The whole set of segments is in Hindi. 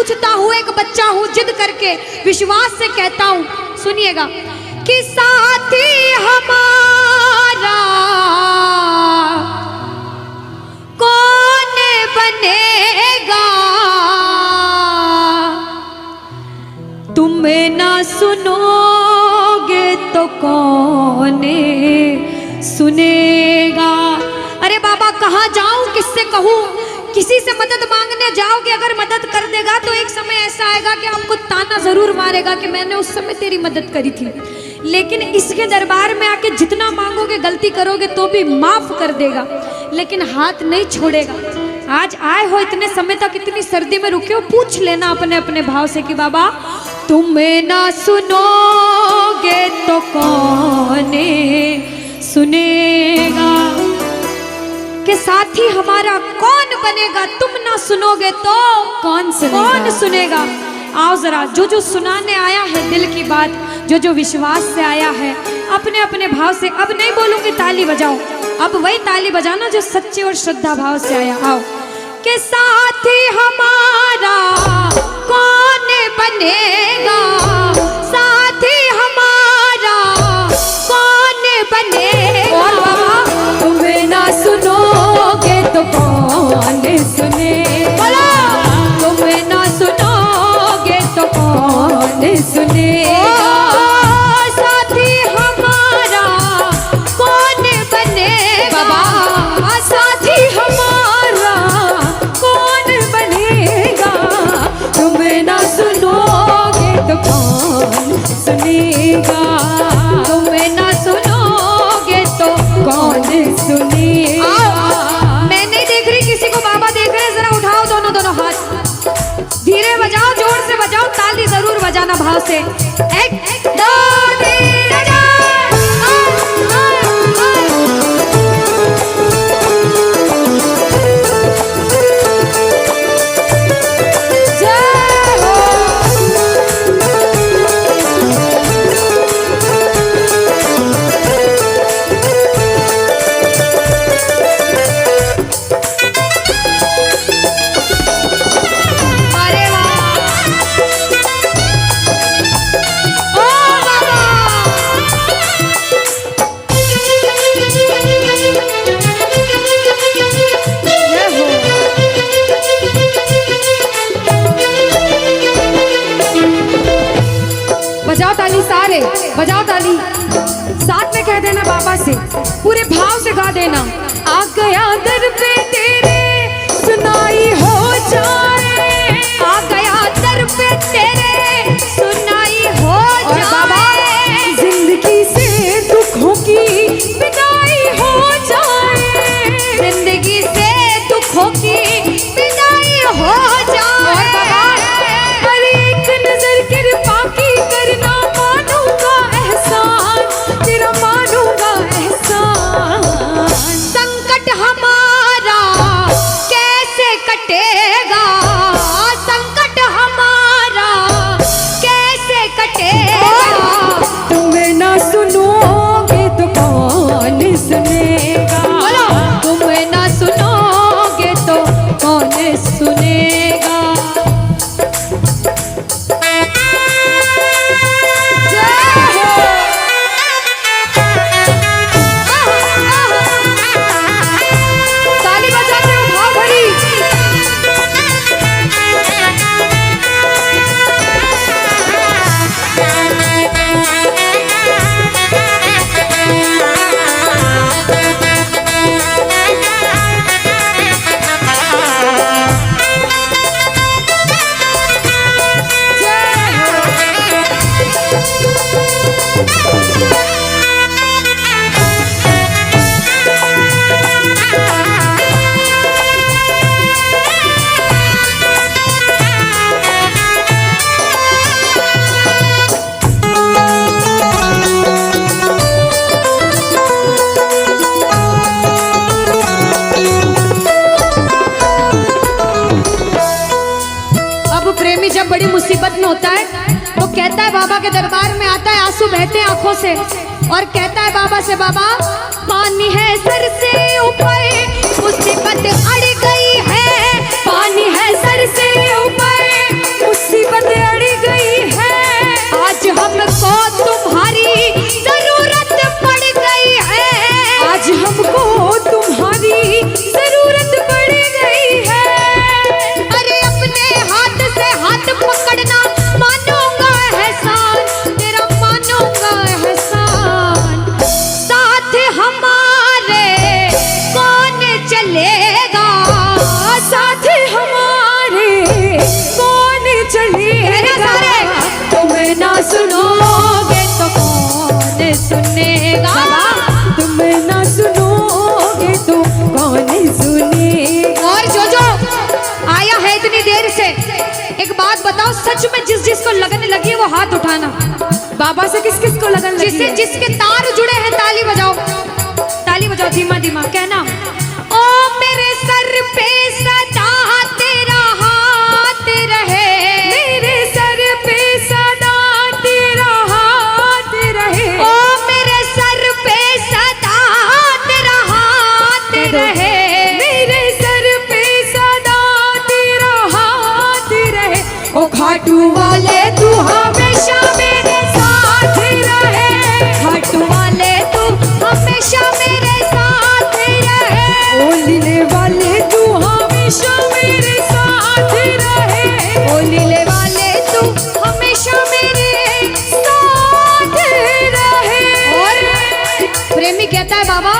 पूछता हूँ, एक बच्चा हूँ, जिद करके विश्वास से कहता हूँ, सुनिएगा, कि साथी हमारा कौन बनेगा, तुम ना सुनोगे तो कौन सुनेगा। अरे बाबा कहाँ जाऊं, किससे कहूँ, किसी से मदद मांगने जाओगे, अगर मदद कर देगा तो एक समय ऐसा आएगा कि आपको ताना जरूर मारेगा कि मैंने उस समय तेरी मदद करी थी, लेकिन इसके दरबार में आके जितना मांगोगे, गलती करोगे तो भी माफ कर देगा, लेकिन हाथ नहीं छोड़ेगा। आज आए हो इतने समय तक, इतनी सर्दी में रुके हो, पूछ लेना अपने अपने भाव से कि बाबा तुम ना सुनोगे तो कौन सुनेगा, कि साथी हमारा कौन बनेगा, तुम ना सुनोगे तो कौन सुनेगा। आओ जरा, जो जो सुनाने आया है दिल की बात, जो जो विश्वास से आया है, अपने अपने भाव से, अब नहीं बोलूंगी ताली बजाओ, अब वही ताली बजाना जो सच्चे और श्रद्धा भाव से आया। आओ, कि साथी हमारा कौन बनेगा, साथी हमारा कौन बनेगा, और बाबा तुम्हें ना सुनोगे तो कौन सुनेगा, तुम्हें ना सुनोगे तो कौन सुनेगा, साथी हमारा कौन बनेगा, साथी हमारा कौन बनेगा, तुम्हें ना सुनोगे तो कौन सुनेगा, तुम्हें ना सुनोगे तो कौन सुनेगा। मैं नहीं देख रही किसी को, बाबा देख रहे हैं, जरा उठाओ दोनों दोनों हाथ, धीरे बजाओ, जोर से बजाओ, ताली जरूर बजाना भाव से। एक दो तीन बजाओ ताली, सारे बजाओ ताली, साथ में कह देना बाबा से, पूरे भाव से गा देना। आ गया दर पे तेरे सुनाई हो जाए, आ गया दर पे तेरे सुनाई हो जाए, जिंदगी से दुखों की विदाई हो जाए, जिंदगी से दुखों की विदाई हो जाए, पर एक नजर कृपा की करना, मानूंगा एहसान तेरा, मानूंगा एहसान, संकट हमारा कैसे कटेगा, संकट हमारा कैसे कटेगा, तुम्हें ना सुनोगे तो कौन सुनेगा, तुम्हें ना सुनोगे तो कौन सुनेगा। जब बड़ी मुसीबत में होता है तो कहता है, बाबा के दरबार में आता है, आंसू बहते हैं आंखों से, और कहता है बाबा से, बाबा पानी है सर से ऊपर, मुसीबत अड़ गई है, पानी है सर से ऊपर, सच में जिस जिसको लगन लगी है वो हाथ उठाना। बाबा से किस किस को लगन लगी जिससे है? जिसके तार जुड़े हैं ताली बजाओ, ताली बजाओ धीमा धीमा, कहना ओ मेरे सर पे सदा तेरा हाथ रहे, मेरे सर पे सदा तेरा हाथ रहे, ओ मेरे सर पे सदा तेरा हाथ रहे, मेरे सर पे सदा तेरा हाथ रहे। ओ खाटू वाले तू हमेशा मेरे साथ रहे, खाटू वाले तू हमेशा मेरे साथ रहे, ओ लीले वाले तू हमेशा मेरे साथ रहे, ओ लीले वाले तू हमेशा मेरे साथ रहे। और प्रेमी कहता है बाबा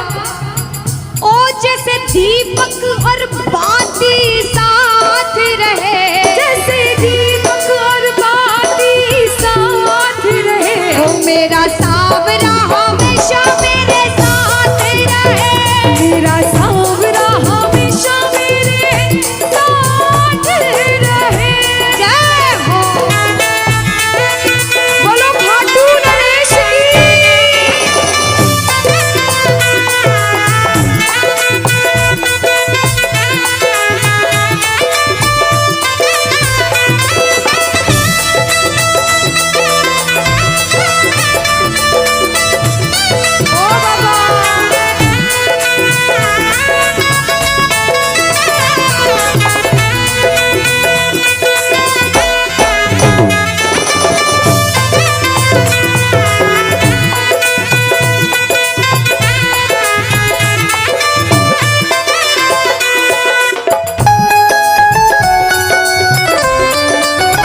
ओ जैसे दीपक और बाती साथ रहे, जैसे दीपक और बाती साथ रहे, ओ मेरा सावरा हमेशा मेरे साथ रहे, मेरा सांवरा हमेशा मेरे साथ रहे। जय हो बोलो खाटू नरेश ओ बाबा।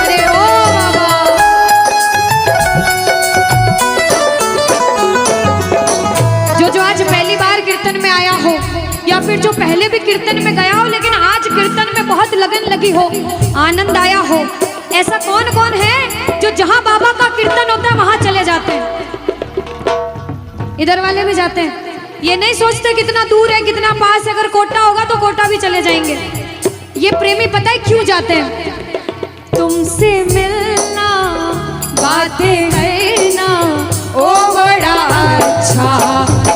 अरे ओ बाबा, जो आज पहली बार कीर्तन में आया हो या फिर जो पहले भी कीर्तन में गया हो लेकिन आज कीर्तन में बहुत लगन लगी हो, आनंद आया हो, ऐसा कौन कौन है जो जहां बाबा का कीर्तन होता है वहां चले जाते हैं? इधर वाले भी जाते हैं, ये नहीं सोचते कितना दूर है कितना पास है, अगर कोटा होगा तो कोटा भी चले जाएंगे। ये प्रेमी पता है क्यों जाते हैं? तुमसे मिलना बातें करना ओ बड़ा अच्छा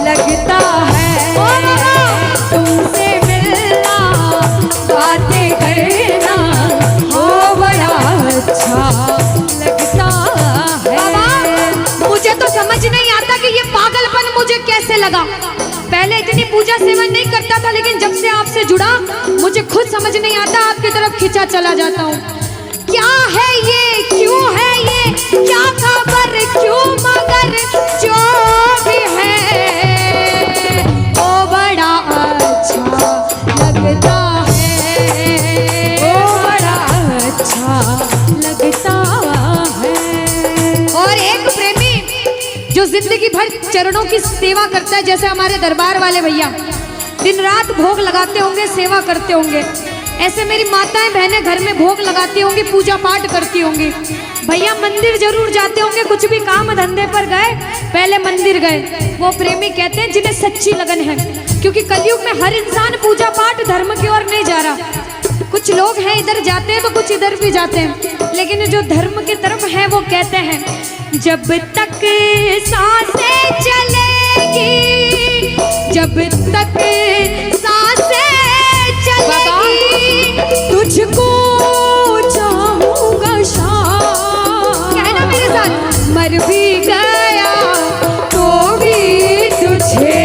लगता है, ओ बाबा। तुमसे मिलना बातें करना ओ बड़ा अच्छा लगता है। बाबा मुझे तो समझ नहीं आता कि ये पागलपन मुझे कैसे लगा। पहले इतनी पूजा सेवन नहीं करता था लेकिन जब से आपसे जुड़ा मुझे खुद समझ नहीं आता, आपकी तरफ खिंचा चला जाता हूँ। क्या है ये, क्यों है ये, क्या खबर, क्यों मगर जो भी है ओ बड़ा अच्छा लगता है, ओ बड़ा अच्छा लगता है। और एक प्रेमी जो जिंदगी भर चरणों की सेवा करता है, जैसे हमारे दरबार वाले भैया दिन रात भोग लगाते होंगे, सेवा करते होंगे, ऐसे मेरी माताएं बहनें घर में भोग लगाती होंगी, पूजा पाठ करती होंगी। भैया मंदिर जरूर जाते होंगे, कुछ भी काम धंधे पर गए पहले मंदिर गए। वो प्रेमी कहते हैं जिन्हें सच्ची लगन है, क्योंकि कलयुग में हर इंसान पूजा पाठ धर्म की ओर नहीं जा रहा। कुछ लोग हैं इधर जाते हैं तो कुछ इधर भी जाते हैं, लेकिन जो धर्म की तरफ है वो कहते हैं जब तक सांसें चलेगी, जब तक सांसें चलेगी तुझको चाहूंगा शाम, कहना मेरे साथ, मर भी गया तो भी तुझे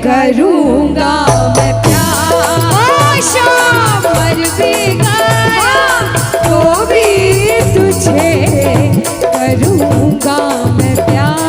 करूंगा मैं प्यार। ओ शाम, मर भी गया तो भी तुझे करूंगा मैं प्यार।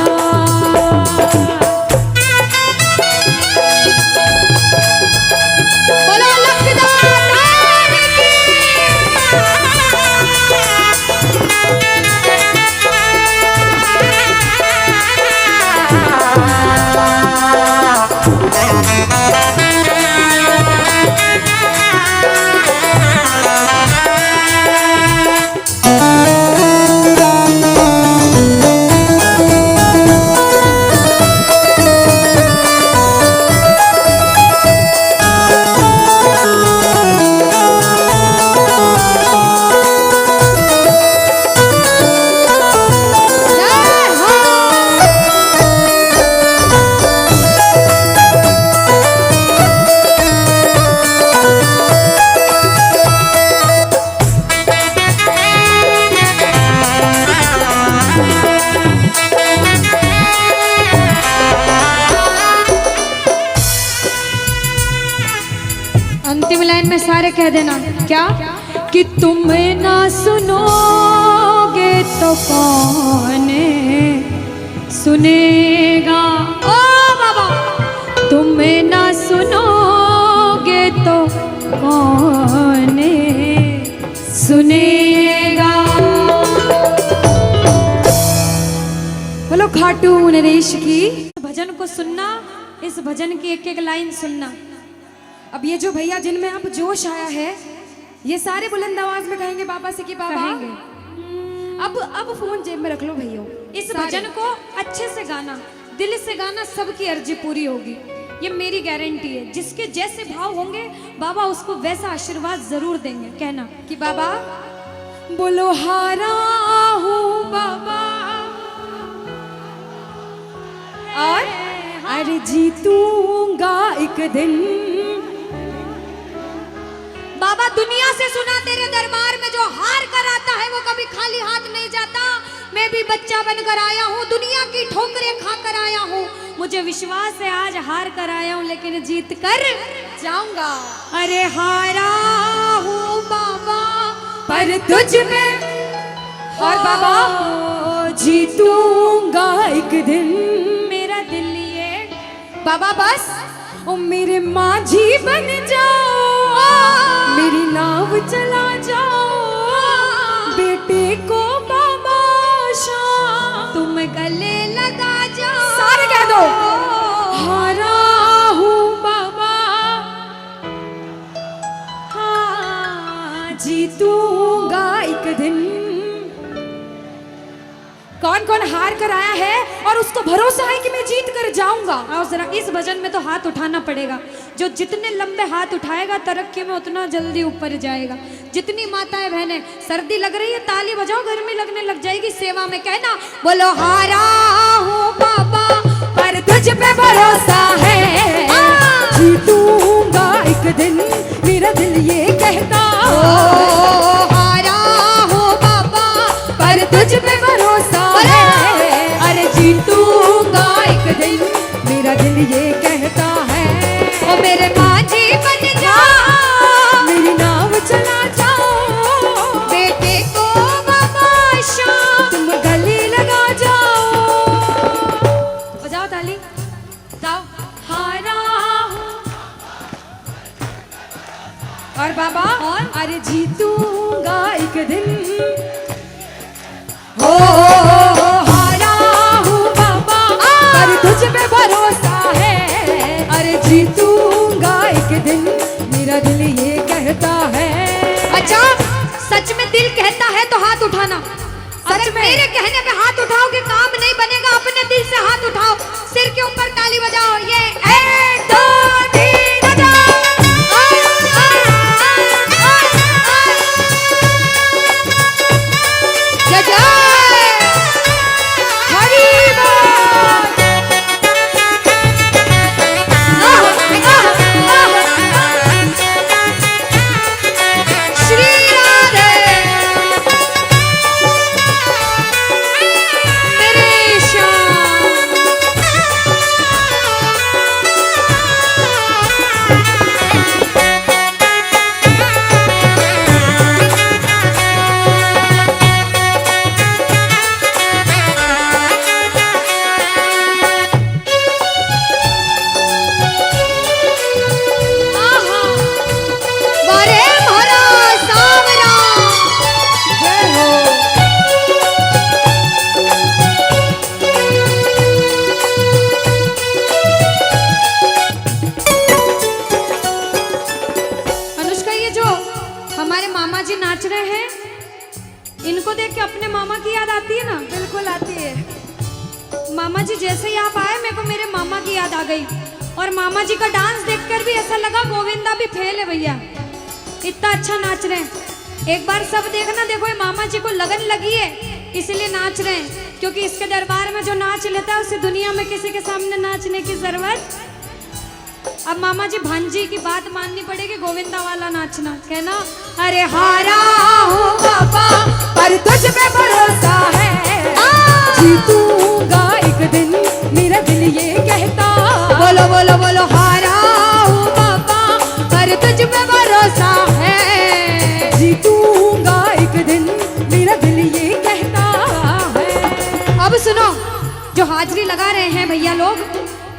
सारे कह देना क्या कि तुम ना सुनोगे तो कौन सुनेगा। ओ बाबा, तुम ना सुनोगे तो कौन सुनेगा। बोलो खाटू नरेश की। भजन को सुनना, इस भजन की एक एक लाइन सुनना। अब ये जो भैया जिनमें अब जोश आया है, ये सारे बुलंद आवाज में कहेंगे बाबा से कि बाबा अब फोन जेब में रख लो भैया। इस भजन को अच्छे से गाना, दिल से गाना, सबकी अर्जी पूरी होगी, ये मेरी गारंटी है। जिसके जैसे भाव होंगे बाबा उसको वैसा आशीर्वाद जरूर देंगे। कहना कि बाबा बोलो हारा हूँ बाबा और अरे जीतूंगा एक दिन। बाबा दुनिया से सुना तेरे दरबार में जो हार कर आता है वो कभी खाली हाथ नहीं जाता। मैं भी बच्चा बनकर आया हूँ, दुनिया की ठोकरें खाकर आया हूँ। मुझे विश्वास है आज हार कर आया हूँ लेकिन जीत कर जाऊंगा। अरे हारा हूँ बाबा पर तुझ में और बाबा जीतूंगा एक दिन। मेरा दिल ये बाबा बस ओ मेरे माझी बन जाओ, मेरी नाव चला जाओ, बेटे को बाबा शाम तुम गले लगा जाओ। सारे कह दो हारा हूँ बाबा, हाँ जीतूंगा एक दिन। कौन कौन हार कर आया है और उसको भरोसा है कि मैं जीत कर जाऊंगा। और जरा इस भजन में तो हाथ उठाना पड़ेगा। जो जितने लंबे हाथ उठाएगा तरक्की में उतना जल्दी ऊपर जाएगा। जितनी माताएं बहनें सर्दी लग रही है ताली बजाओ, गर्मी लगने लग जाएगी सेवा में। कहना बोलो हारा हूँ बाबा पर तुझ पे भरोसा है, जीतूंगा एक दिन मेरा दिल ये कहता। हारा हूँ बाबा पर तुझ पे भरोसा है, अरे जीतूंगा एक दिन मेरा दिल ये कहता है। ओ मेरे माझी बन जाओ, मेरी नाव चला जाओ, बेटे को बाबा शाम तुम गले लगा जाओ। बजाओ ताली जाओ। हारा और बाबा और अरे जीतूंगा एक दिन। हो हारा हूँ बाबा पर तुझ पे भरोसा है, अरे जीतूंगा एक दिन मेरा दिल ये कहता है। अच्छा सच में दिल कहता है तो हाथ उठाना। सच में मेरे कहने पे हाथ उठाओगे काम नहीं बनेगा। अपने दिल से हाथ उठाओ, सिर के ऊपर ताली बजाओ। ये 1 2 3 बजाओ। जय जय इनको देख के अपने मामा की याद आती है ना? बिल्कुल आती है। मामा जी जैसे ही आप आए मेरे को मेरे मामा की याद आ गई। और मामा जी का डांस देखकर भी ऐसा लगा गोविंदा भी फेल है भैया, इतना अच्छा नाच रहे हैं। एक बार सब देखना, देखो ये मामा जी को लगन लगी है इसलिए नाच रहे हैं, क्योंकि इसके दरबार में जो नाच लेता है उसे दुनिया में किसी के सामने नाचने की जरूरत। अब मामा जी भांजी की बात माननी पड़ेगी, गोविंदा वाला नाचना। कहना अरे हारा हूँ बाबा पर तुझ पे भरोसा है, जीतूंगा एक दिन मेरा दिल ये कहता। बोलो बोलो बोलो हारा हूँ बाबा पर तुझ पे भरोसा लगा रहे हैं भैया लोग,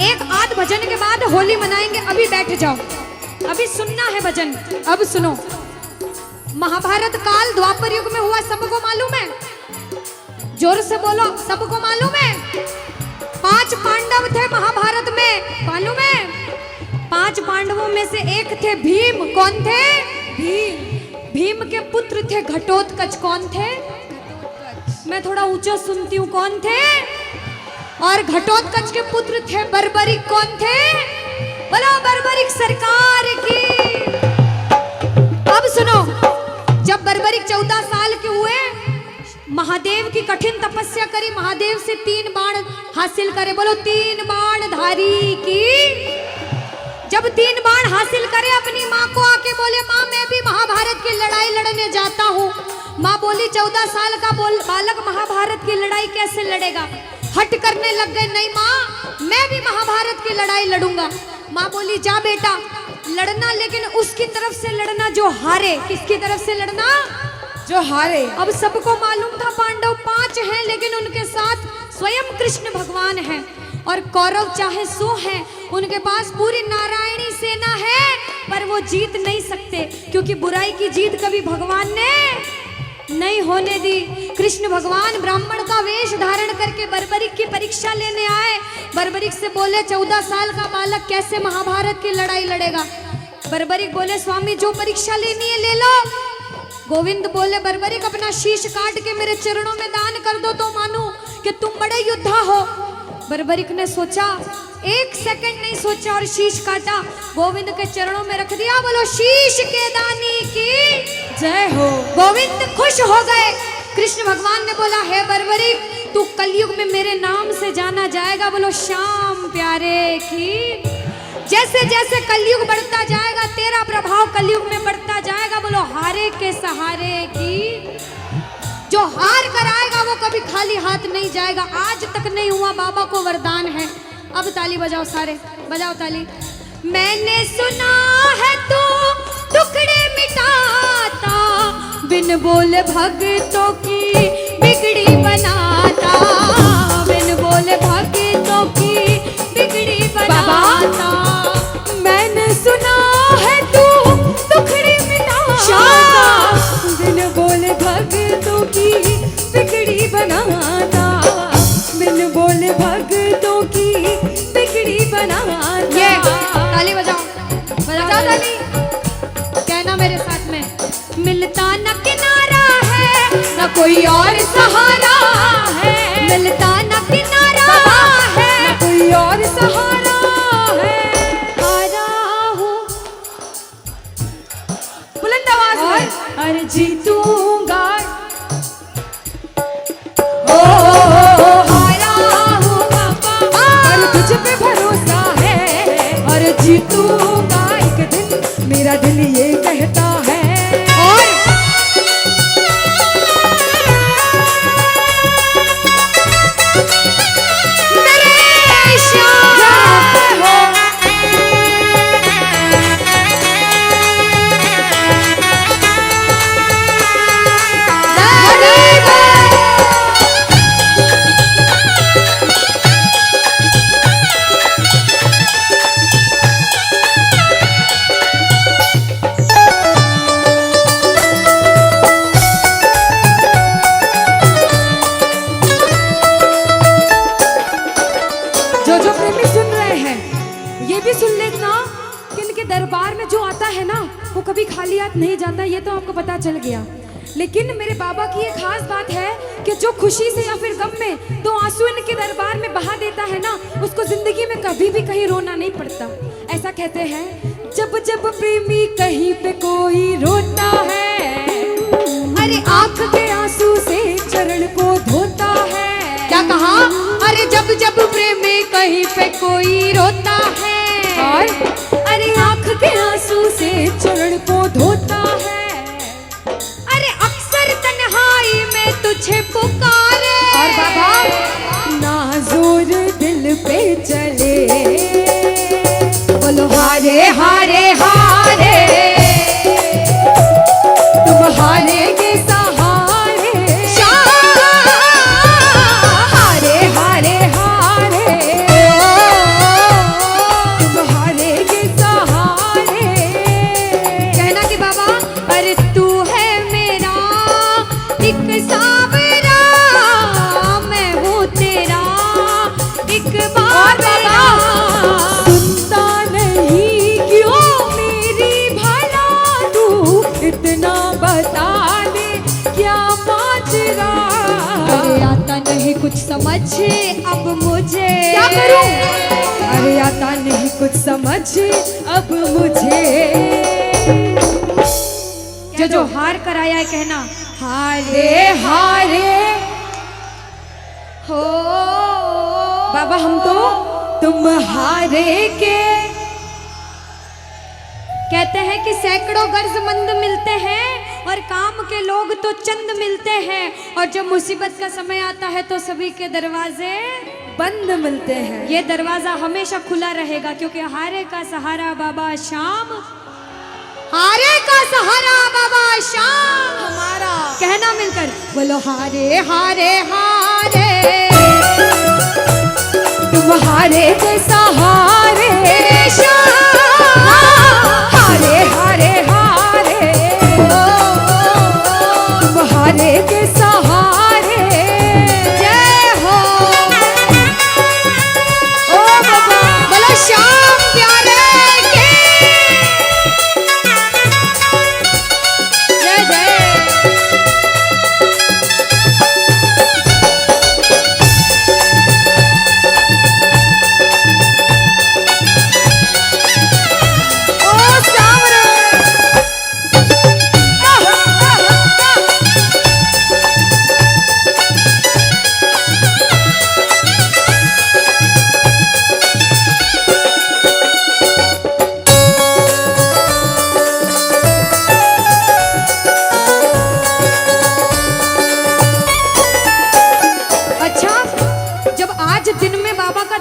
एक आध भजन के बाद होली मनाएंगे। अभी बैठ जाओ, अभी सुनना है भजन। अब सुनो, महाभारत काल द्वापर युग में हुआ, सबको मालूम है? जोर से बोलो, सबको मालूम है? 5 पांडव थे महाभारत में, मालूम है? 5 पांडवों में से एक थे भीम। कौन थे? भीम। भीम के पुत्र थे घटोत्कच। कौन थे? मैं थोड़ा ऊंचा सुनती हूँ। कौन थे? और घटोत्कच के पुत्र थे बर्बरिक। कौन थे? बोलो बर्बरिक सरकार की। अब सुनो, जब बर्बरिक 14 साल के हुए, महादेव की कठिन तपस्या करी, महादेव से 3 बाण हासिल करे। बोलो 3 बाण धारी की। जब 3 बाण हासिल करे, अपनी माँ को आके बोले, माँ मैं भी महाभारत की लड़ाई लड़ने जाता हूँ। माँ बोली 14 साल का बालक महाभारत की लड़ाई कैसे लड़ेगा? हट करने लग गए, नहीं माँ मैं भी महाभारत की लड़ाई लड़ूंगा। माँ बोली जा बेटा लड़ना, लेकिन उसकी तरफ से लड़ना जो हारे। किसकी तरफ से लड़ना? जो हारे। अब सबको मालूम था पांडव 5 हैं, लेकिन उनके साथ स्वयं कृष्ण भगवान हैं। और कौरव चाहे 100 हैं, उनके पास पूरी नारायणी सेना है, पर वो जीत नहीं सकते, क्योंकि बुराई की जीत कभी भगवान ने नहीं होने दी। कृष्ण भगवान ब्राह्मण का वेश धारण करके बर्बरिक की परीक्षा लेने आए। बर्बरिक से बोले 14 साल का बालक कैसे महाभारत की लड़ाई लड़ेगा? बर्बरिक बोले स्वामी जो परीक्षा लेनी है ले लो। गोविंद बोले बर्बरिक अपना शीश काट के मेरे चरणों में दान कर दो तो मानूं कि तुम बड़े योद्धा हो। बर्बरिक ने सोचा, 1 सेकंड नहीं सोचा और शीश काटा, गोविंद के चरणों में रख दिया। बोलो शीश के दानी की जय हो। गोविंद खुश हो गए। कृष्ण भगवान ने बोला हे बर्बरिक तू कलयुग में मेरे नाम से जाना जाएगा। बोलो श्याम प्यारे की। जैसे जैसे कलयुग बढ़ता जाएगा तेरा प्रभाव कलयुग में बढ़ता जाएगा। बोलो हारे के सहारे की। जो हार कर आएगा वो कभी खाली हाथ नहीं जाएगा। आज तक नहीं हुआ, बाबा को वरदान है। अब ताली बजाओ, सारे बजाओ ताली। मैंने सुना है तू टुकड़े मिटाता, बिन बोले भक्तों की बिगड़ी बनाता, बिन बोले भक्तों की बिगड़ी बनाता। मैंने सुना है तू टुकड़े मिटाता, बिन बोले भक्तों की बिगड़ी बनाता, बिन बोले भक्तों की बिगड़ी बनाता। ये ताली बजाओ, बजाओ ताली। कहना मेरे साथ में, मिलता न किनारा है न कोई और सहारा है, मिलता न किनारा है न कोई और सहारा है। हारा हूँ बुलंद आवाज में, अरे जीतूंगा। हारा हूँ बाबा, और तुझ पे भरोसा है, और जीतूंगा एक दिन, मेरा दिल ये कहता है। और मेरे श्याम हो। जो जो प्रेमी सुन रहे हैं ये भी सुन लेना कि इनके दरबार में जो आता है ना वो कभी खाली हाथ नहीं जाता। ये तो आपको पता चल गया। लेकिन मेरे बाबा की एक खास बात है कि जो खुशी से या फिर गम में 2 आंसू इनके दरबार में बहा देता है ना, उसको जिंदगी में कभी भी कहीं रोना नहीं पड़ता। ऐसा कहते हैं, जब जब प्रेमी कहीं पे कोई रोता है, अरे आंख के आंसू से चरण को धोता है। क्या कहा? अरे जब जब प्रेमी कहीं पे कोई रोता है, और अरे आंख के आंसू से चरण को धोता है। अरे अक्सर तन्हाई में तुझे पुकारे। और बाबा नाज़ुर दिल पे चले, बोलो हारे हारे हारे, तुम हारेगे सहारे। हारे हारे हारे, नहीं कुछ समझ अब मुझे, क्या करूं? अरे आता नहीं कुछ समझ अब मुझे। जो हार कर आया है कहना हारे हारे हो बाबा, हम तो तुम हारे के। कहते हैं कि सैकड़ों गर्जमंद मिलते हैं और काम के लोग तो चंद मिलते हैं, और जब मुसीबत का समय आता है तो सभी के दरवाजे बंद मिलते हैं। ये दरवाजा हमेशा खुला रहेगा, क्योंकि हारे का सहारा बाबा शाम, हारे का सहारा बाबा शाम हमारा। कहना मिलकर बोलो हारे हारे हारे, तुम हारे के सहारे शाम, हारे हारे हारे, तुम हारे के सहारे। जय हो ओ बाबा, बोलो शाम प्यारे के जय जय।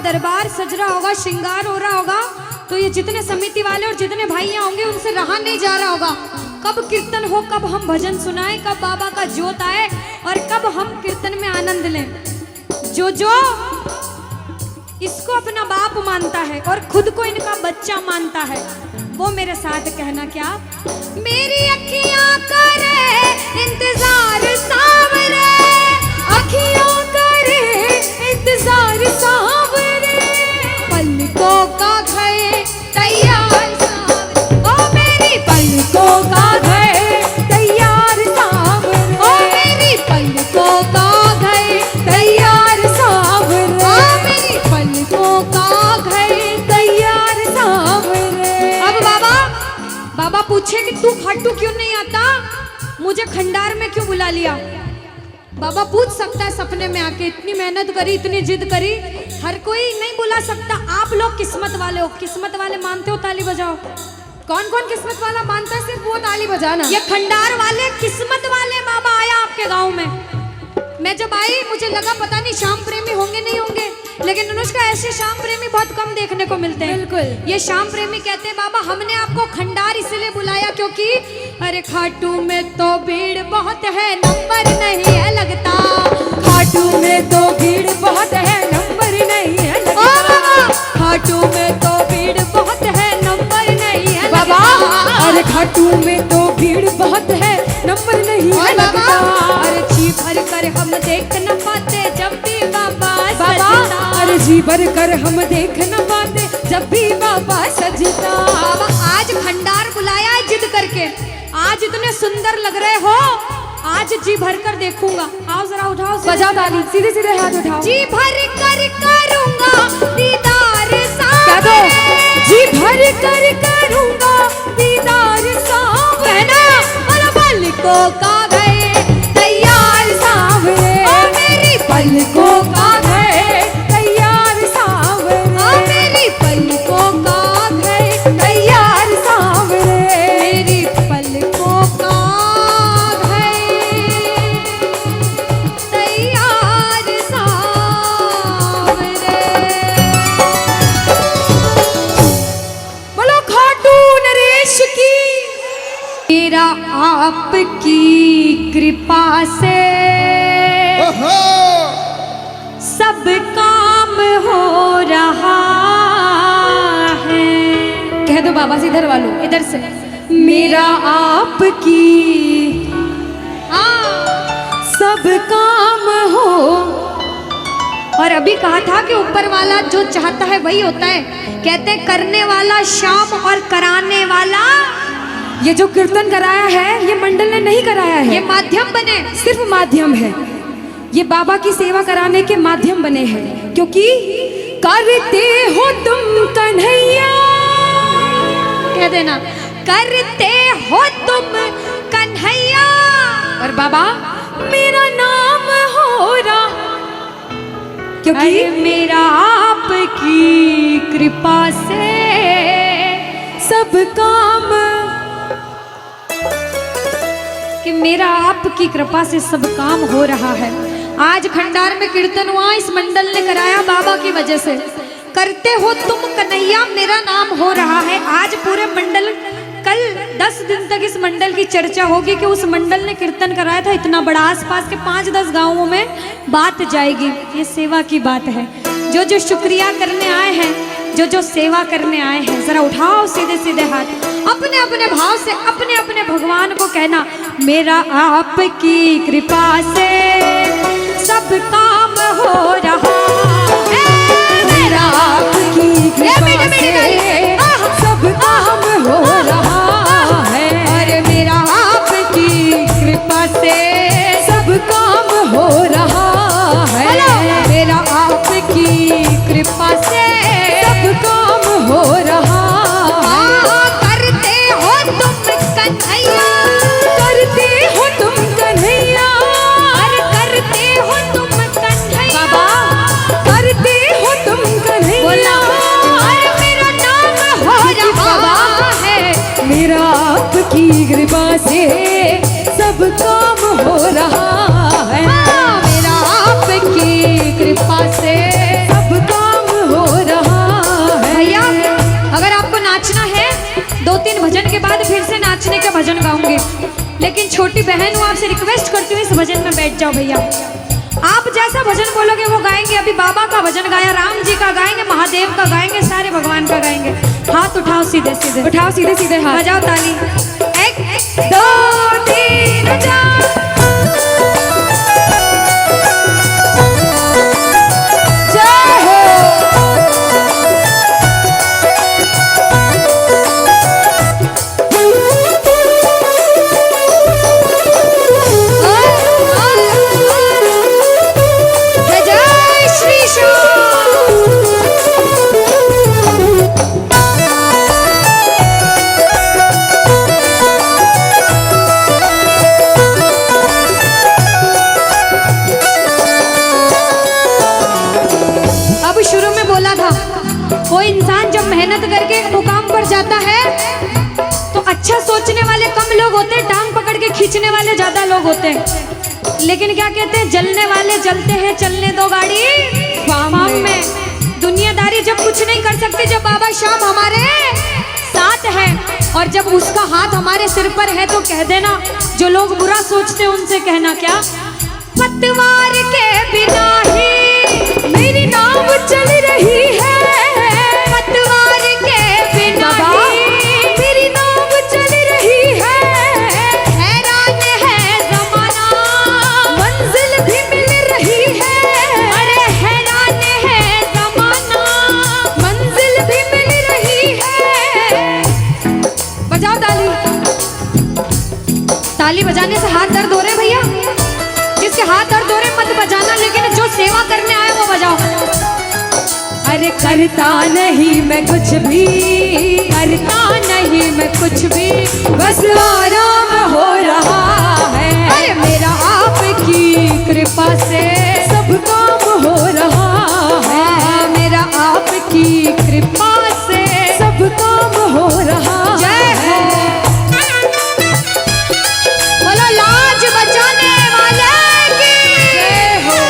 दरबार सज रहा होगा, श्रृंगार हो रहा होगा, तो ये जितने समिति वाले और जितने भाइयां होंगे उनसे रहा नहीं जा रहा होगा। कब कीर्तन हो, कब हम भजन सुनाएं, कब बाबा का जोत आए और कब हम कीर्तन में आनंद लें। जो इसको अपना बाप मानता है और खुद को इनका बच्चा मानता है, वो मेरे साथ कहना क्या, मेरी अखियां करे इंतजार सावरे, अखियां करे इंतजार सावरे, पलकों का घर तैयार सावरे, ओ मेरी पलकों का घर तैयार सावरे, ओ मेरी पलकों का घर तैयार सावरे, ओ मेरी पलकों का घर तैयार सावरे। अब बाबा पूछे कि तू खाटू क्यों नहीं आता, मुझे खंडार में क्यों बुला लिया। बाबा पूछ सकता है सपने में आके, इतनी मेहनत करी, इतनी जिद करी, हर कोई नहीं बुला सकता। आप लोग किस्मत वाले हो, किस्मत वाले मानते हो, ताली बजाओ। कौन कौन किस्मत वाला मानता है, सिर्फ वो ताली बजाना। ये खंडार वाले किस्मत वाले बाबा आया आपके गांव में। मैं जब आई मुझे लगा पता नहीं श्याम प्रेमी होंगे नहीं होंगे, लेकिन अनुष्का ऐसे श्याम प्रेमी बहुत कम देखने को मिलते हैं। बिल्कुल। ये श्याम प्रेमी कहते हैं बाबा हमने आपको खंडार इसलिए बुलाया क्योंकि अरे खाटू में तो भीड़ बहुत है, नंबर नहीं है लगता, खाटू में तो भीड़ बहुत है, नंबर नहीं है लगता, खाटू में तो भीड़ बहुत है, नंबर नहीं है बाबा, अरे खाटू में तो भीड़ बहुत है, नंबर नहीं है लगता, अरे जी भर कर हम देख न पाते जब भी बाबा सजता, अरे जी भर कर हम देख न पाते जब भी बाबा सजता। बाबा आज खंडार बुलाया है जिद करके, आज इतने सुंदर लग रहे हो, आज जी भर कर देखूंगा। आओ जरा उठाओ, बजाओ ताली, सीधे सीधे हाथ उठाओ। जी भर कर करूंगा दीदार क्या दो, जी भर कर करूंगा दीदार सावरे, कहना और पलकों का घर तैयार सावरे, ओ मेरी पलकों का घर तैयार सावरे, ओ मेरी पलकों का घर तैयार सावरे, मेरी पलकों का घर तैयार सावरे। बोलो खाटू नरेश की। मेरा आपकी कृपा से सब काम हो रहा है। कह दो बाबा से, इधर वालों, इधर से, मेरा आपकी सब काम हो। और अभी कहा था कि ऊपर वाला जो चाहता है वही होता है। कहते हैं करने वाला श्याम और कराने वाला, ये जो कीर्तन कराया है ये मंडल ने नहीं कराया है, ये माध्यम बने, सिर्फ माध्यम है। ये बाबा की सेवा कराने के माध्यम बने हैं, क्योंकि करते हो तुम कन्हैया, कह देना करते हो तुम कन्हैया, और बाबा मेरा नाम हो रहा, क्योंकि अरे मेरा आपकी कृपा से सब काम, कि मेरा आपकी कृपा से सब काम हो रहा है। आज खंडार में कीर्तन हुआ, इस मंडल ने कराया बाबा की वजह से। करते हो तुम कन्हैया, मेरा नाम हो रहा है। आज पूरे मंडल, कल 10 दिन तक इस मंडल की चर्चा होगी कि उस मंडल ने कीर्तन कराया था इतना बड़ा, आसपास के 5-10 गांवों में बात जाएगी। ये सेवा की बात है। जो जो शुक्रिया करने आए हैं, जो जो सेवा करने आए हैं, जरा उठाओ सीधे सीधे हाथ, अपने अपने भाव से अपने अपने भगवान को कहना, मेरा आपकी कृपा से सब काम हो रहा है, मेरा आपकी कृपा से सब काम हो रहा है, अरे मेरा आपकी कृपा से सब काम हो रहा है, मेरा आपकी कृपा से सब काम हो रहा है। करते हो तुम कन्हैया, करते हो तुम कन्हैया, अरे करते हो तुम कन्हैया, बाबा करते हो तुम कन्हैया, बोला अरे मेरा नाम हो रहा है, मेरा आपकी कृपा से सब काम हो रहा है, मेरा आपकी कृपा से सब काम हो रहा है। भैया अगर आपको नाचना है, 2-3 भजन के बाद फिर से नाचने का भजन गाऊंगी, लेकिन छोटी बहन हूँ, आपसे रिक्वेस्ट करती हूँ इस भजन में बैठ जाओ भैया। आप जैसा भजन बोलोगे वो गाएंगे। अभी बाबा का भजन गाया, राम जी का गाएंगे, महादेव का गाएंगे, सारे भगवान का गाएंगे। हाथ उठाओ सीधे सीधे, उठाओ सीधे सीधे हाथ, बजाओ ताली, 1 2 3 4। जय हो। जय श्री श्याम। अब शुरू में बोला था, कोई इंसान जब मेहनत करके एक मुकाम पर जाता है तो अच्छा सोचने वाले कम लोग होते हैं, टांग पकड़ के खींचने वाले ज्यादा लोग होते हैं। लेकिन क्या कहते हैं, जलने वाले जलते हैं, चलने दो गाड़ी फार्म में। दुनियादारी जब कुछ नहीं कर सकती, जब बाबा श्याम हमारे साथ है और जब उसका हाथ हमारे सिर पर है, तो कह देना, जो लोग बुरा सोचते हैं उनसे कहना क्या, पतवार के बिना ही मेरी नाव चल रही है, पतवार के बिना ही मेरी नाव चल रही है, हैरान है जमाना, मंजिल भी मिल रही है, अरे हैरान है जमाना, मंजिल भी मिल रही है। बजाओ ताली। ताली बजाने से हाथ दर्द हो रहे भैया, जिसके हाथ दर्द हो रहे मत बजाना, लेकिन जो सेवा करने आए वो बजाओ। अरे करता नहीं मैं कुछ भी, करता नहीं मैं कुछ भी, बस आराम हो रहा है, अरे मेरा आपकी कृपा से सब काम हो रहा है, मेरा आपकी कृपा से सब काम हो रहा जय हो। बोलो लाज बचाने वाले की जय हो।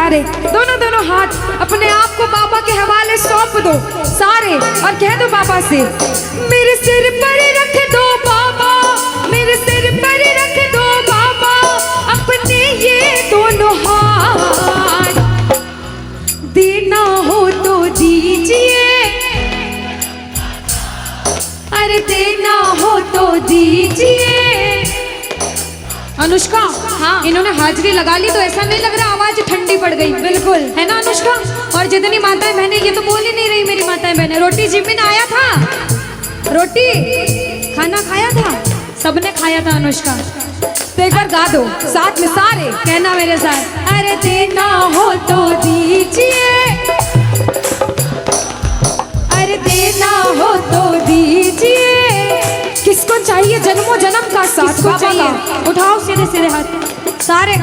सारे, दोनों दोनों हाथ अपने आप को बाबा के हवाले सौंप दो सारे, और कह दो बाबा से, मेरे सिर पर रख दो बाबा, मेरे सिर पर रख दो बाबा अपने ये दोनों हाथ, देना हो तो दीजिए, अरे देना हो तो दीजिए। अनुष्का, हाँ, इन्होंने हाजिरी लगा ली तो ऐसा नहीं लग रहा आवाज ठंडी पड़ गई? बिल्कुल, है ना अनुष्का? और जितनी माताएं बहनें, ये तो बोल ही नहीं रही मेरी माताएं बहनें। रोटी जिमिन आया था, रोटी खाना खाया था, सबने खाया था अनुष्का। तो एक बार गा दो साथ में सारे, कहना मेरे साथ, अरे देना हो तो दीजिए, अरे देना हो तो दीजिए। किसको चाहिए जन्मों जन्म का साथ? किसको चाहिए? उठाओ सीधे सीधे हाथ सारे।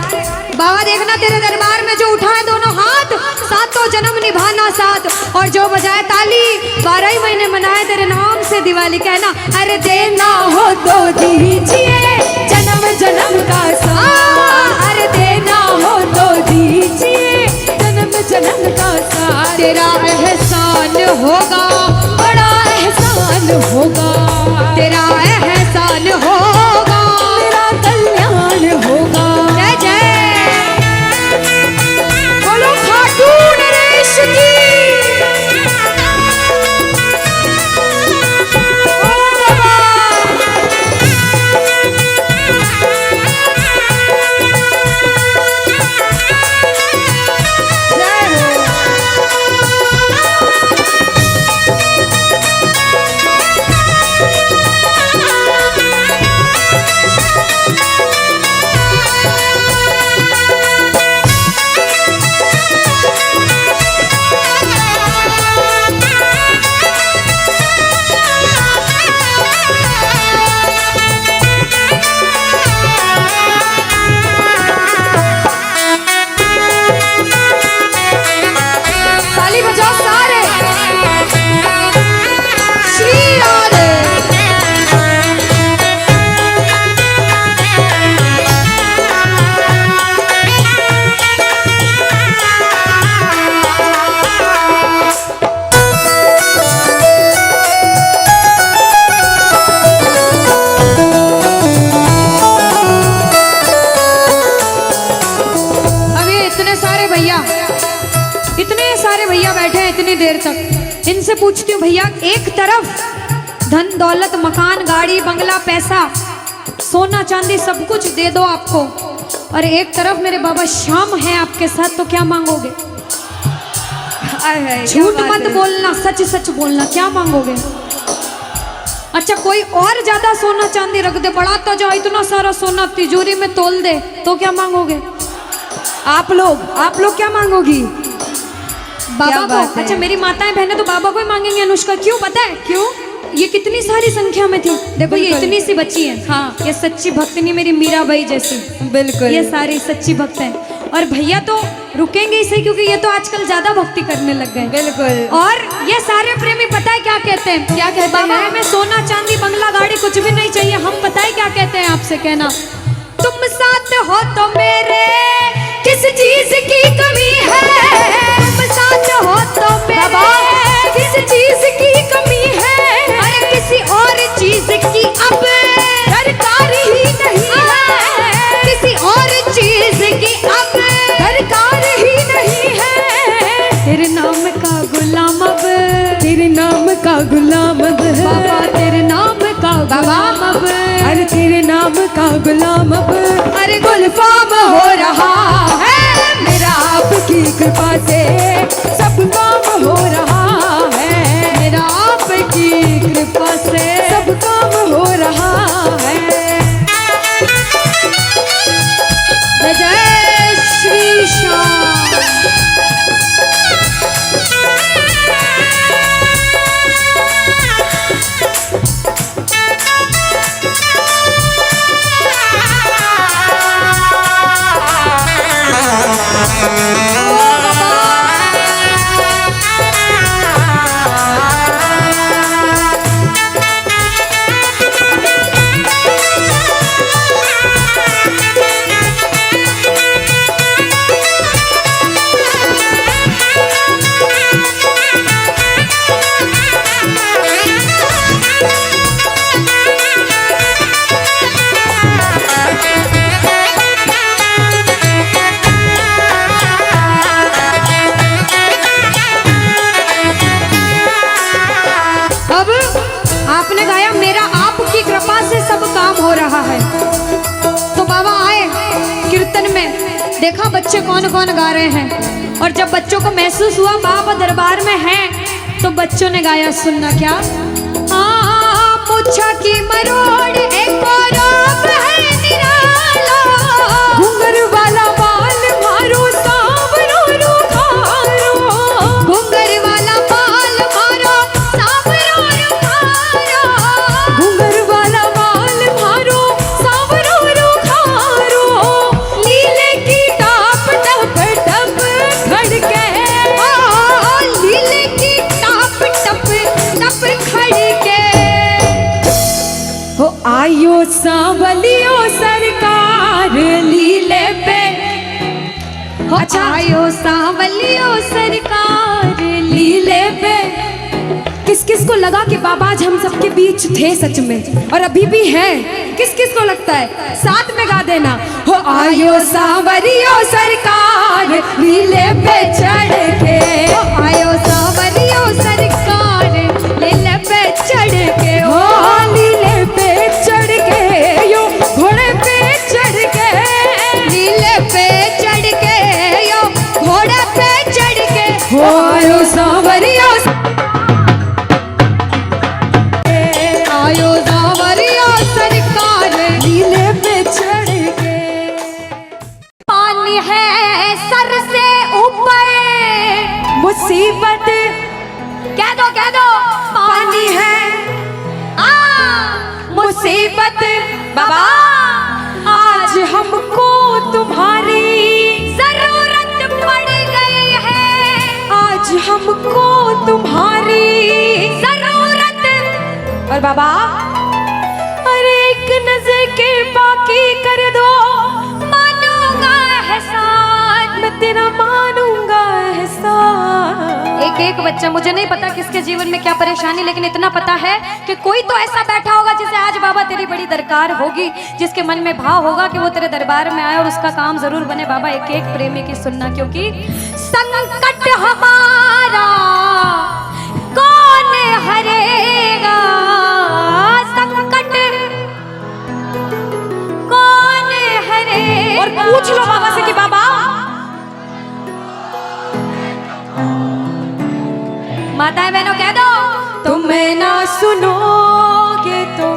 बाबा देखना तेरे दरबार में जो उठाए दोनों हाथ, सातों जन्म निभाना साथ, और जो बजाए ताली 12 ही महीने मनाए तेरे नाम से दिवाली। कहना, अरे देना हो तो दीजिए जन्म जन्म का साथ, अरे देना हो तो दीजिए जन्म जन्म का साथ। तेरा एहसान होगा, बड़ा एहसान होगा, तेरा एहसान होगा, तेरा कल्याण होगा। जय जय बोलो खाटू नरेश की। देर तक इनसे पूछती हूँ, भैया एक तरफ धन दौलत मकान गाड़ी बंगला पैसा सोना चांदी सब कुछ दे दो आपको, और एक तरफ मेरे बाबा श्याम है आपके साथ, तो क्या मांगोगे? झूठ मत बोलना, सच सच बोलना, क्या मांगोगे? अच्छा कोई और ज्यादा सोना चांदी रख दे, बढ़ाता जाओ इतना सारा सोना तिजोरी में तोल दे, तो क्या मांगोगे? आप लोग क्या मांगोगी? बाबा को। अच्छा मेरी माताएं बहनें तो बाबा को ही मांगेंगे अनुष्का, क्यों पता है? क्यों? ये कितनी सारी संख्या में थी, देखो ये इतनी सी बच्ची है, हाँ ये सच्ची भक्तनी मेरी मीराबाई जैसी, बिल्कुल ये सारी सच्ची भक्त हैं। और भैया तो रुकेंगे ही सही, क्योंकि ये तो आजकल ज्यादा भक्ति करने लग गए। बिल्कुल। और ये सारे प्रेमी पता है क्या कहते हैं? क्या कहते हैं? बाबा हमें सोना चांदी बंगला गाड़ी कुछ भी नहीं चाहिए, हम पता है क्या कहते हैं आपसे? कहना, तुम साथ हो तो मेरे किस चीज की कमी है, तुम साथ हो तो मेरे किस चीज की कमी है, अरे किसी और चीज की अब दरकार ही नहीं है, किसी और चीज की अब दरकार ही नहीं है। तेरे नाम का गुलाम अब, तेरे नाम का गुलाम अब बाबा, तेरे नाम का गुलाम अब, अरे तेरे नाम का गुलाम अब, अरे गुलफाम हो रहा है मेरा आपकी कृपा से, सब काम हो रहा है मेरा आपकी कृपा से, सब काम हो रहा है। जय श्री श्याम। देखा बच्चे कौन कौन गा रहे हैं, और जब बच्चों को महसूस हुआ बाबा दरबार में हैं, तो बच्चों ने गाया, सुनना क्या। मुच्छा की मरोड़ एक और है निराला, घुंघर वाला बाल मारो सांवरो रुखारो, घुंघर वाला बाल मारो सांवरो रुखारो, घुंघर वाला बाल मारो सांवरो रुखारो, लीले की टाप टप टप खड़के, लीले की टाप टप टप खड़के, हो आयो सांवलियो सरकार लीले पे। अच्छा, आयो सांवलियो सरकार लीले पे। किस किस को लगा कि बाबा आज हम सबके बीच थे सच में, और अभी भी हैं? किस किस को लगता है? साथ में गा देना, हो आयो सांवरियो सरकार लीले पे चढ़ के, हो आयो सांवलियो सरकार लीले पे चढ़ के, हो लीले पे चढ़ के, यो घोड़े पे चढ़ के, लीले पे चढ़ के, यो घोड़े पे चढ़ के, हो आयो सांवरियो आयो सांवलियो सरकार लीले पे चढ़ के। पानी है सर से ऊपर, मुसीबत कह दो पानी है, मुसीबत बाबा आज हमको तुम्हारी जरूरत पड़ गई है, आज हमको तुम्हारी जरूरत। और बाबा अरे एक नजर के बाकी कर दो, मानूंगा एहसान, मैं तेरा मानूंगा एहसान। एक एक बच्चा, मुझे नहीं पता किसके जीवन में क्या परेशानी, लेकिन इतना पता है कि कोई तो ऐसा बैठा होगा जिसे आज बाबा तेरी बड़ी दरकार होगी, जिसके मन में भाव होगा कि वो तेरे दरबार में आए और उसका काम जरूर बने। बाबा एक एक प्रेमी की सुनना, क्योंकि संकट हमारा कौन हरेगा, संकट कौन हरेगा। और पूछ लो बाबा से कि बाबा माताएं बहनों कह दो, तुम्हें ना सुनोगे तो।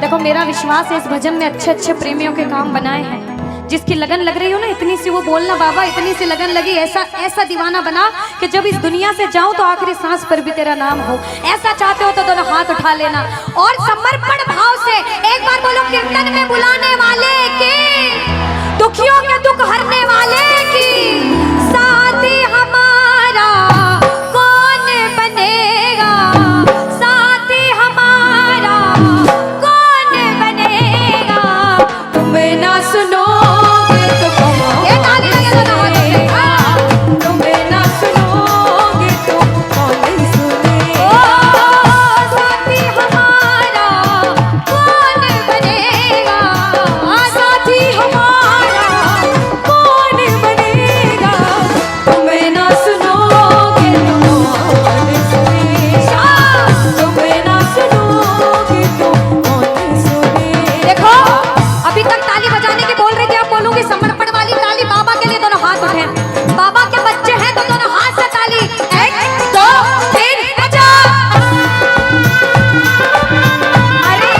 देखो मेरा विश्वास है इस भजन में अच्छे अच्छे प्रेमियों के काम बनाए हैं। जिसकी लगन लग रही हो ना, इतनी सी वो बोलना बाबा, इतनी सी लगन लगी, ऐसा ऐसा दीवाना बना कि जब इस दुनिया से जाऊं तो आखिरी सांस पर भी तेरा नाम हो। ऐसा चाहते हो तो दोनों हाथ उठा लेना और समर्पण भाव से एक बार बोलो, कीर्तन में बुलाने वाले की, दुखियों के दुख हरने वाले की, साथी हमारा कौन बनेगा, साथी हमारा कौन बनेगा। तुम्हें ना सुनो ये ताली लगे दोनों हाथों से। तुम्हें ना सुनोगे तो कौन सुने। ओ साथी हमारा कौन बनेगा, साथी हमारा कौन बनेगा, तुम्हें ना सुनोगे तो कौन सुनेगा, तुम्हें ना सुनोगे तो कौन सुनेगा। देखो अभी तक ताली बजाने की बोल रही थी, अब बोलूंगी समर्पण वाली ताली। बाबा के लिए दोनों हाथ उठे, बाबा के बच्चे हैं तो दोनों हाथ से ताली। 1 2 3 बजा। अरे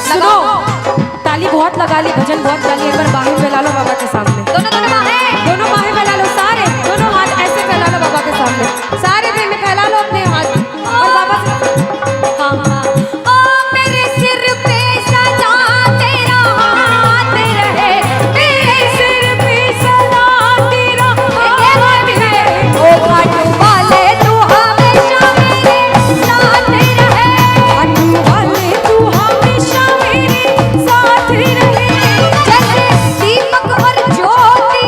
सुनो, ताली बहुत लगा ली, भजन बहुत गा ली, एक बार बाहें फैला लो बाबा के सामने। दोनों दोनों बाहें, दोनों बाहें फैला लो, सारे दोनों हाथ ऐसे फैला लो बाबा के सामने, सारे प्रेमी फैला लो अपने हाथ और बाबा से हाँ हाँ। ओ मेरे सिर पे सदा तेरा हाथ रहे, मेरे सिर पे सदा तेरा हाथ रहे। ओ घाट वाले तू हमेशा मेरे साथ रहे, घाट वाले तू हमेशा मेरे साथ रहे। जैसे दीपक और ज्योति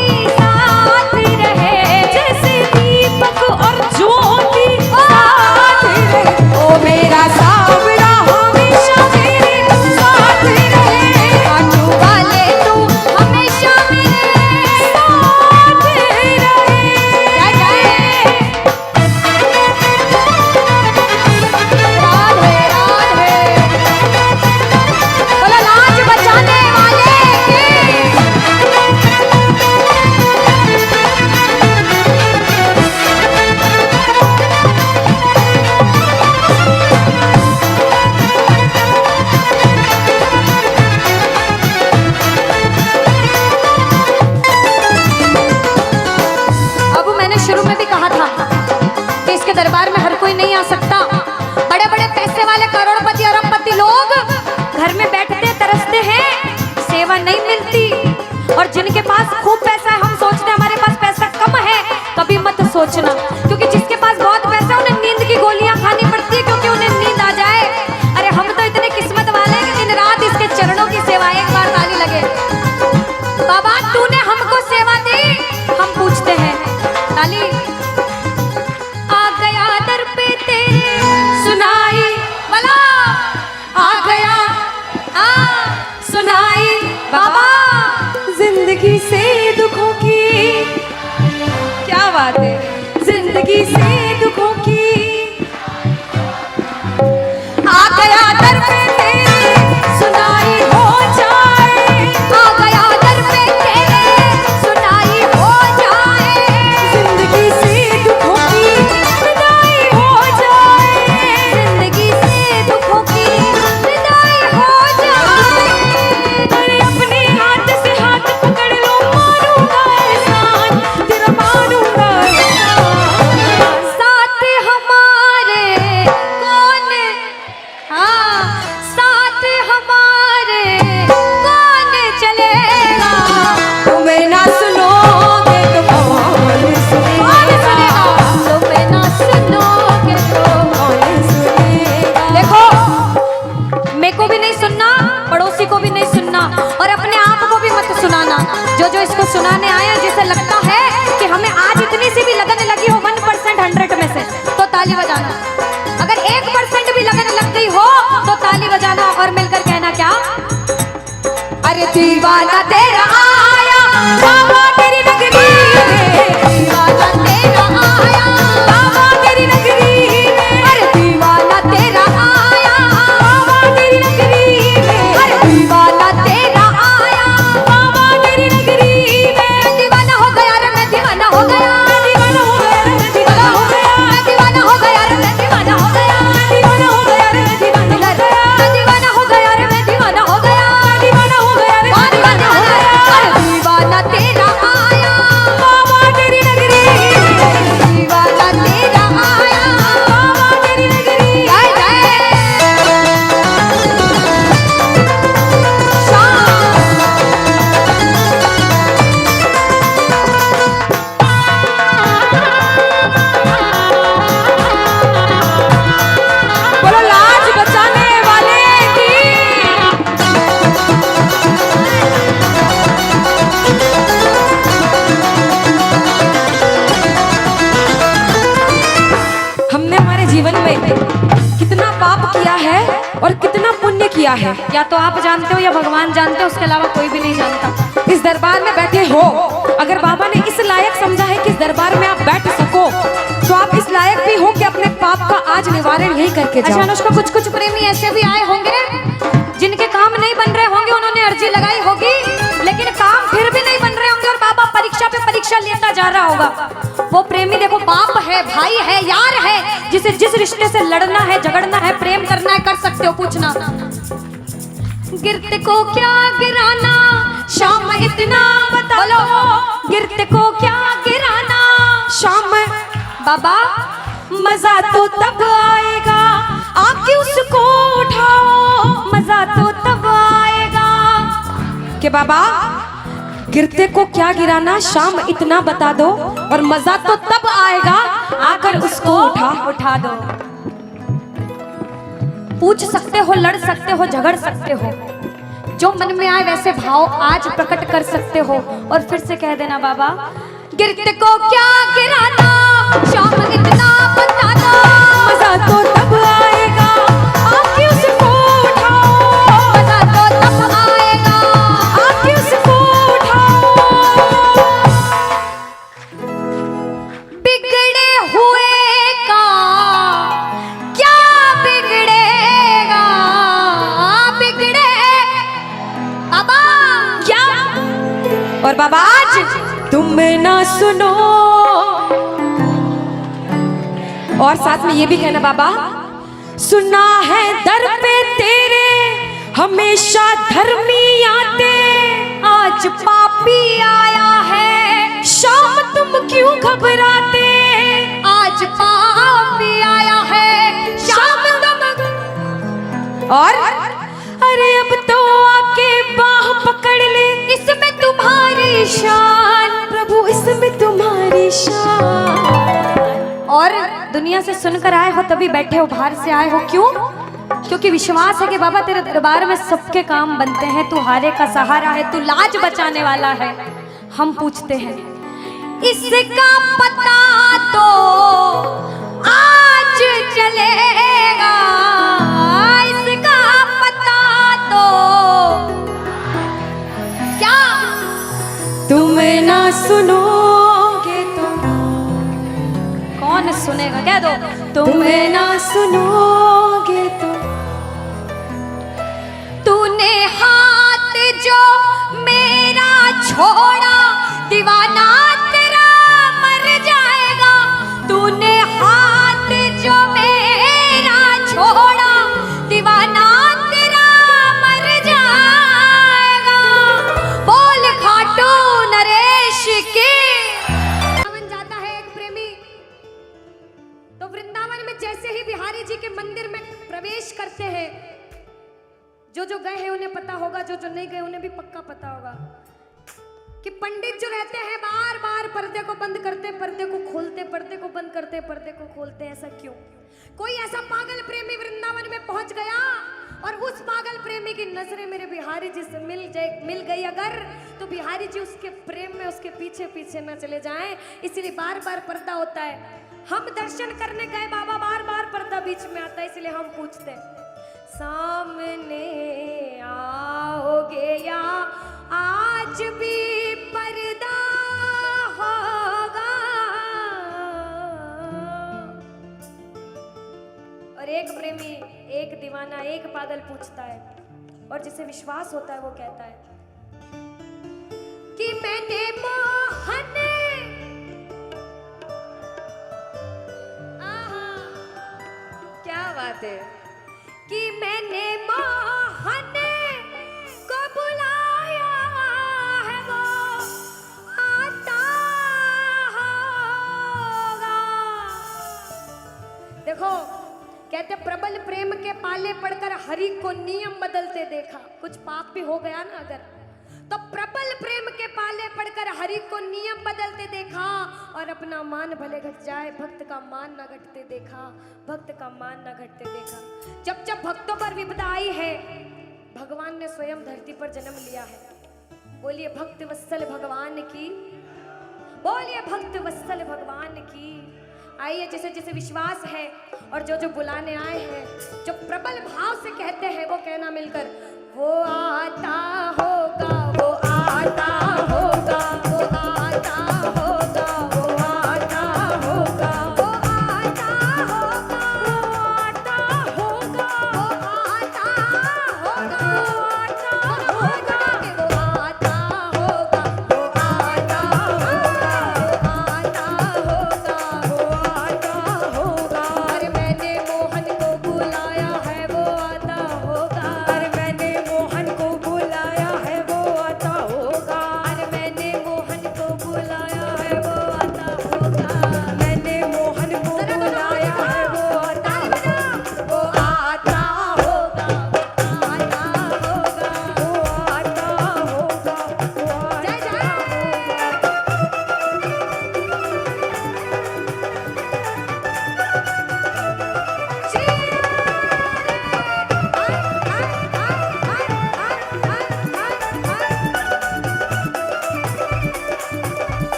तरसते हैं, सेवा नहीं मिलती। और जिनके पास खूब पैसा है, हम सोचते हैं हमारे पास पैसा कम है, कभी मत सोचना, क्योंकि जिसके पास बहुत पैसा है उन्हें नींद की गोलियां खानी पड़ती है, क्योंकि उन्हें नींद आ जाए। अरे हम तो इतने किस्मत वाले हैं कि दिन रात इसके चरणों की सेवा, एक बार ताली लगे। बाबा तूने हमको सेवा दी, हम पूछते हैं ताली। आ गया दर पे तेरे सुनाई वाला, आ गया सुनाई बाबा जिंदगी से दुखों की, क्या बात है, जिंदगी से दुखों की, आ गया दर पे तेरे सुनाई हो जाए, आ गया दर पे तेरे सुनाई हो जाए, जिंदगी से दुखों की विदाई हो जाए, जिंदगी से दुखों की विदाई हो जाए। अरे अपने हाथ से हाथ पकड़ लो, मारूंगा एहसान, तेरा मारूंगा एहसान। साथ हमारे कौन, हाँ साथ हमारे कौन चलेगा, तुम्हें ना सुनोगे तो कौन सुनेगा, तुम्हें ना सुनोगे तो। कौन सुनेगा। देखो, मेरे को भी नहीं सुनना, पड़ोसी को भी नहीं सुनना, और अपने आप को भी मत सुनाना। जो इसको सुनाने आए, जिसे लगता है कि हमें आज इतनी सी भी लगन लगी हो 1% 100 में से, तो ताली बजाना। अगर 1% भी लगन लग गई हो तो ताली बजाना और मिलकर कहना क्या, अरे दीवाना तेरा आया बाबा तेरी नगरी में, दीवाना तेरा आया बाबा तेरी नगरी में, अरे दीवाना तेरा आया बाबा तेरी नगरी में, अरे दीवाना तेरा आया बाबा तेरी नगरी में। दीवाना हो गया रे मैं, दीवाना हो गया, दीवाना हो गया रे मैं, दीवाना हो गया, दीवाना हो गया रे मैं, दीवाना हो गया, दीवाना हो गया रे मैं, दीवाना हो गया, दीवाना हो गया रे मैं, दीवाना हो गया, दीवाना हो गया रे मैं, दीवाना हो गया। अरे दीवाना तेरा आया बाबा तेरी नगरी में, दीवाना तेरा आया बाबा तेरी नगरी। जय जय बोलो लाज बचाने वाले की। हमने हमारे जीवन में कितना पाप किया है और कितना पुण्य किया है, या तो आप जानते हो या भगवान जानते हो, उसके अलावा कोई भी नहीं जानता। इस दरबार में बैठे हो, अगर बाबा ने इस लायक समझा है कि इस दरबार में आप बैठ सको, तो आप इस लायक भी हो कि अपने पाप का आज निवारण यही करके जाओ। अच्छा अनुष्का, कुछ प्रेमी ऐसे भी आए होंगे जिनके काम नहीं बन रहे होंगे, उन्होंने अर्जी लगाई होगी, लेकिन काम फिर भी नहीं बन रहे होंगे, और बाबा परीक्षा पे परीक्षा लेता जा रहा होगा। वो प्रेमी देखो, बाप है, भाई है, यार है, जिसे जिस रिश्ते से लड़ना है, झगड़ना है, प्रेम करना है, कर सकते हो। पूछना, गिरते को क्या गिराना शाम इतना बता लो, गिरते को क्या गिराना शाम बाबा, मजा तो तब आएगा आके उसको उठाओ, मजा तो तब आएगा कि बाबा गिरते को क्या गिराना, शाम इतना बता दो, और मजा तो तब आएगा आकर उसको उठा दो। पूछ सकते हो, लड़ सकते हो, झगड़ सकते हो, जो मन में आए वैसे भाव आज प्रकट कर सकते हो, और फिर से कह देना बाबा, गिरते को क्या गिराना शाम इतना बता दो, मजा तो तब आएगा आके उसको उठाओ, मजा तो तब आएगा आके उसको उठाओ। बिगड़े हुए का क्या बिगड़ेगा, बिगड़े बाबा क्या। और बाबा आज तुम ना सुनो, और साथ में ये भी कहना बाबा, सुना है दर पे तेरे हमेशा धर्मी आते, आज पापी आया है शाम तुम क्यों घबराते, आज पापी आया है शाम तुम। और अरे अब तो और दुनिया से सुनकर आए हो तभी बैठे हो, बाहर से आए हो क्यों? क्योंकि विश्वास है कि बाबा तेरे दरबार में सबके काम बनते हैं, तू हारे का सहारा है, तू लाज बचाने वाला है। हम पूछते हैं इसका पता तो आज चलेगा, इसका पता तो क्या तुम ना सुनोगे तो कौन सुनेगा? कह दो तुम ना सुनोगे तो तूने हाथ जो मेरा छोड़ा दीवाना तेरा मर जाएगा, तूने हाथ जो मेरा छोड़ा दीवाना तेरा मर जाएगा। बोल खाटू नरेश की। वृंदावन जाता है एक प्रेमी, तो वृंदावन में जैसे ही बिहारी जी के मंदिर में प्रवेश करते हैं, जो गए हैं उन्हें पता होगा, जो नहीं गए उन्हें भी पक्का पता होगा कि पंडित जो रहते हैं बार बार पर्दे को बंद करते, पर्दे को खोलते, पर्दे को बंद करते, पर्दे को खोलते। ऐसा क्यों? कोई ऐसा पागल प्रेमी वृंदावन में पहुंच गया और उस पागल प्रेमी की नजरें मेरे बिहारी जी से मिल गई अगर, तो बिहारी जी उसके प्रेम में उसके पीछे पीछे न चले जाएं, इसलिए बार बार पर्दा होता है। हम दर्शन करने गए बाबा, बार बार पर्दा बीच में आता है, इसलिए हम पूछते हैं सामने आओगे या आज भी पर्दा होगा? और एक प्रेमी, एक दीवाना, एक पागल पूछता है, और जिसे विश्वास होता है वो कहता है कि मैंने मोहन, क्या बात है, कि मैंने मोहन को बुलाया है, वो आता होगा। देखो कहते प्रबल प्रेम के पाले पड़कर हरि को नियम बदलते देखा। कुछ पाप भी हो गया ना अगर, तो प्रबल प्रेम के पाले पड़कर हरि को नियम बदलते देखा, और अपना मान भले घट जाए भक्त का मान न घटते देखा, भक्त का मान न घटते देखा। जब जब भक्तों पर विपदा आई है, भगवान ने स्वयं धरती पर जन्म लिया है। बोलिए भक्त वत्सल भगवान की, बोलिए भक्त वत्सल भगवान की। आइए जिसे जिसे विश्वास है और जो बुलाने आए हैं, जो प्रबल भाव से कहते हैं, वो कहना मिलकर, वो आता होगा, वो आता होगा, वो आता होगा, वो आता होगा, वो आता होगा, वो आता होगा, वो आता होगा, वो आता होगा, वो आता होगा, वो आता होगा, वो आता होगा। अरे मैंने मोहन को बुलाया है, वो आता होगा। अरे मैंने मोहन को बुलाया है, वो आता होगा। अरे मैंने मोहन को बुलाया है, वो आता होगा। मैंने मोहन को बुलाया है, वो आता होगा, वो आता होगा, वो आता होगा, वो आता होगा, वो आता होगा।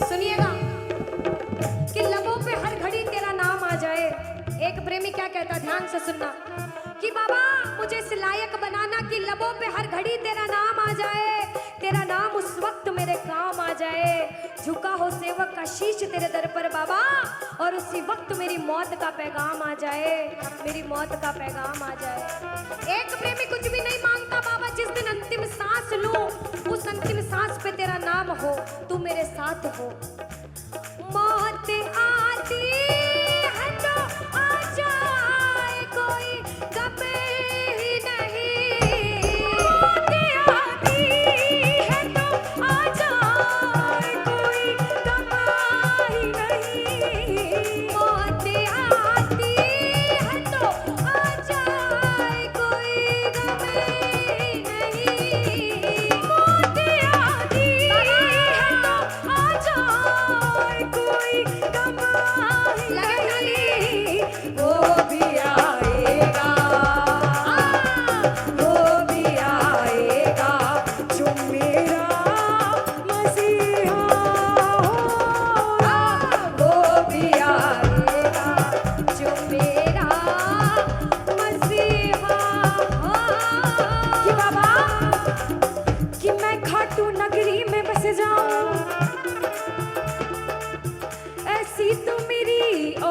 सुनिएगा कि लबों पे हर घड़ी तेरा नाम आ जाए। एक प्रेमी क्या कहता, ध्यान से सुनना, कि बाबा मुझे इस लायक बनाना कि लबों पे हर घड़ी तेरा नाम आ जाए, तेरा नाम उस वक्त मेरे काम आ जाए। झुका हो सेवक का शीश तेरे दर पर बाबा, और उसी वक्त मेरी मौत का पैगाम आ जाए, मेरी मौत का पैगाम आ जाए। एक प्रेमी कुछ भी नहीं मांगता बाबा, जिस दिन अंतिम सांस लूं उस अंतिम सांस पे तेरा नाम हो, तू मेरे साथ हो। मौत आती है तो आ जाए, कोई गम ही नहीं। मौत आती है तो आ जाए, कोई गम ही नहीं। मौत आती है तो आ जाए, कोई गम ही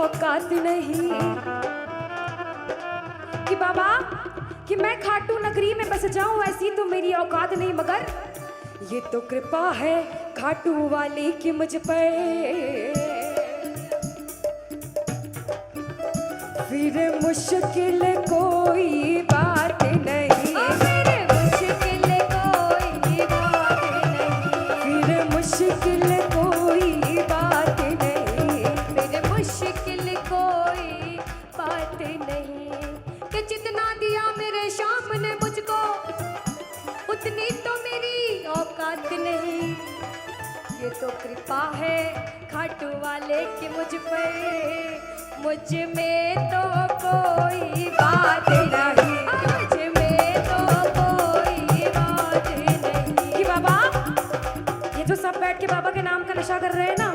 औकात नहीं कि बाबा कि मैं खाटू नगरी में बस जाऊं, ऐसी तो मेरी औकात नहीं, मगर ये तो कृपा है खाटू वाले की मुझ पर। फिर मुश्किल कोई बात नहीं, फिर मुश्किल कोई बात नहीं, फिर मुश्किल कोई बात नहीं, फिर मुश्किल कोई बात नहीं। कि जितना दिया मेरे शाम ने मुझको, उतनी तो मेरी औकात नहीं। ये तो कृपा है खाटू वाले की मुझ पर, मुझ में तो कोई बात नहीं, मुझ में तो कोई बात नहीं। कि बाबा ये जो सब बैठ के बाबा के नाम का नशा कर रहे हैं ना,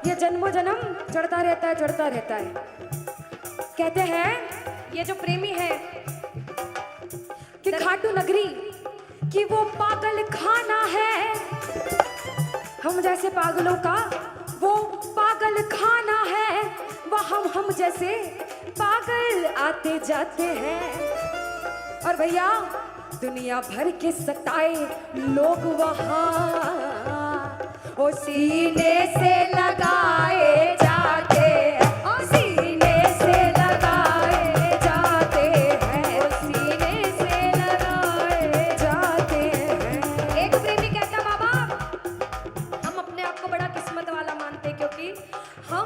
ये जन्मों जन्म चढ़ता रहता है, चढ़ता रहता है। कहते हैं ये जो प्रेमी है कि खाटू नगरी कि वो पागल खाना है, हम जैसे पागलों का वो पागल खाना है, वह हम जैसे पागल आते जाते हैं। और भैया दुनिया भर के सताए लोग वहाँ ओ सीने से लगाए जाते हैं, ओ सीने से लगाए जाते हैं, ओ सीने से लगाए जाते हैं। एक प्रेमी कहता बाबा हम अपने आप को बड़ा किस्मत वाला मानते, क्योंकि हम